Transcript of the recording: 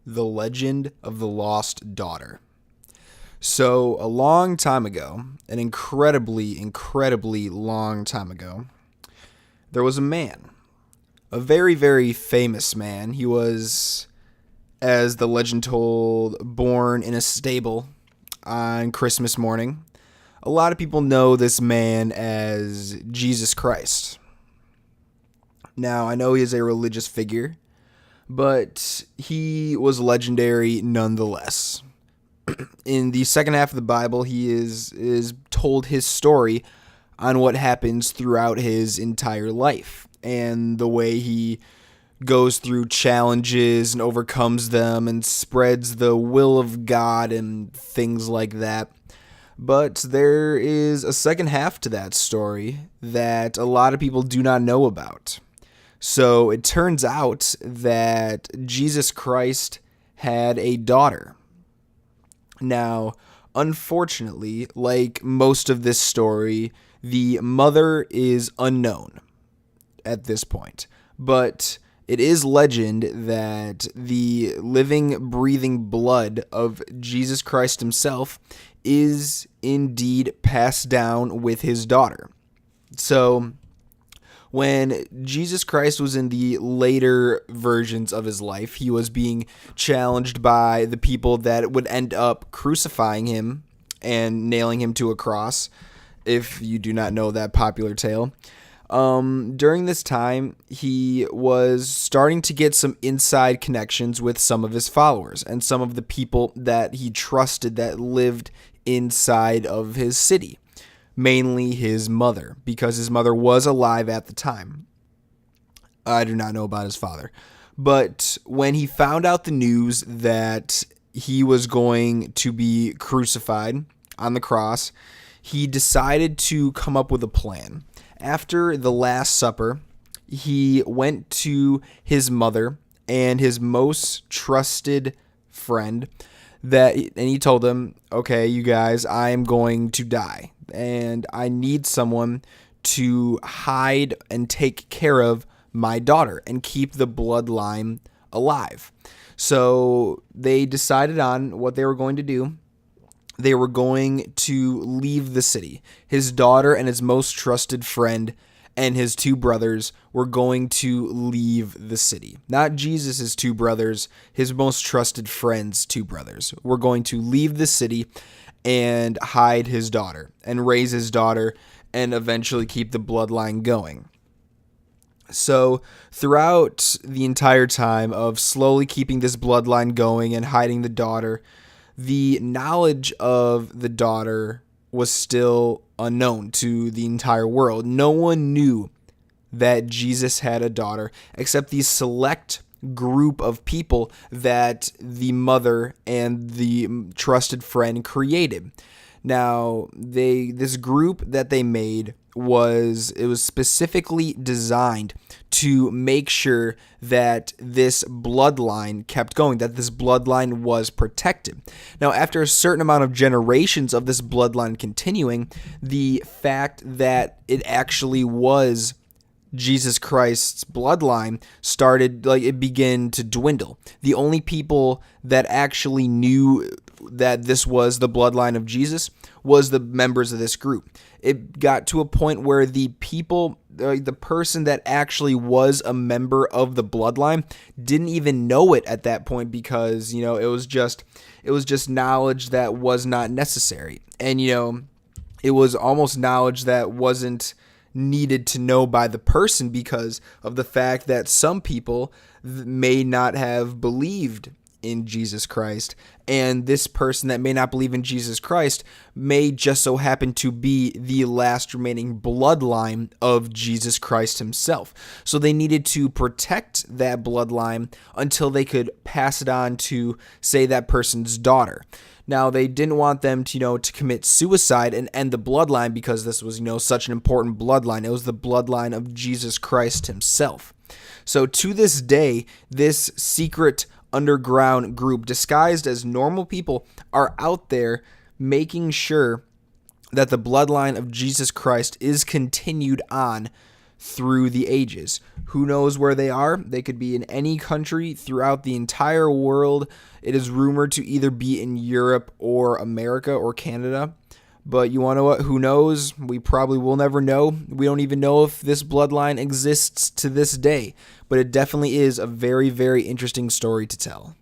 The Legend of the Lost Daughter. So, a long time ago, an incredibly long time ago, there was a man. A very, very famous man. He was, as the legend told, born in a stable on Christmas morning. A lot of people know this man as Jesus Christ. Now, I know he is a religious figure, but he was legendary nonetheless. In the second half of the Bible, he is told his story on what happens throughout his entire life and the way he goes through challenges and overcomes them and spreads the will of God and things like that. But there is a second half to that story that a lot of people do not know about. So it turns out that Jesus Christ had a daughter. Now, unfortunately, like most of this story, the mother is unknown at this point. But it is legend that the living, breathing blood of Jesus Christ himself is indeed passed down with his daughter. So, when Jesus Christ was in the later versions of his life, he was being challenged by the people that would end up crucifying him and nailing him to a cross, if you do not know that popular tale. During this time, he was starting to get some inside connections with some of his followers and some of the people that he trusted that lived inside of his city. Mainly his mother, because his mother was alive at the time. I do not know about his father. But when he found out the news that he was going to be crucified on the cross, he decided to come up with a plan. After the Last Supper, he went to his mother and his most trusted friend and he told them, okay, you guys, I am going to die. And I need someone to hide and take care of my daughter and keep the bloodline alive. So they decided on what they were going to do. They were going to leave the city. His daughter and his most trusted friend and his two brothers were going to leave the city. Not Jesus' two brothers, his most trusted friend's two brothers were going to leave the city and hide his daughter and raise his daughter and eventually keep the bloodline going. So throughout the entire time of slowly keeping this bloodline going and hiding the daughter, the knowledge of the daughter was still unknown to the entire world. No one knew that Jesus had a daughter except these select group of people that the mother and the trusted friend created. Now, this group that they made was specifically designed to make sure that this bloodline kept going, that this bloodline was protected. Now, after a certain amount of generations of this bloodline continuing, the fact that it actually was Jesus Christ's bloodline it began to dwindle. The only people that actually knew that this was the bloodline of Jesus was the members of this group. It got to a point where the person that actually was a member of the bloodline didn't even know it at that point because, it was just knowledge that was not necessary. And, it was almost knowledge that wasn't needed to know by the person because of the fact that some people may not have believed in Jesus Christ, and this person that may not believe in Jesus Christ may just so happen to be the last remaining bloodline of Jesus Christ himself. So they needed to protect that bloodline until they could pass it on to, say, that person's daughter. Now, they didn't want them to commit suicide and end the bloodline because this was, such an important bloodline. It was the bloodline of Jesus Christ himself. So to this day, this secret underground group disguised as normal people are out there making sure that the bloodline of Jesus Christ is continued on through the ages. Who knows where they are? They could be in any country throughout the entire world. It is rumored to either be in Europe or America or Canada. But you want to know what? Who knows? We probably will never know. We don't even know if this bloodline exists to this day. But it definitely is a very, very interesting story to tell.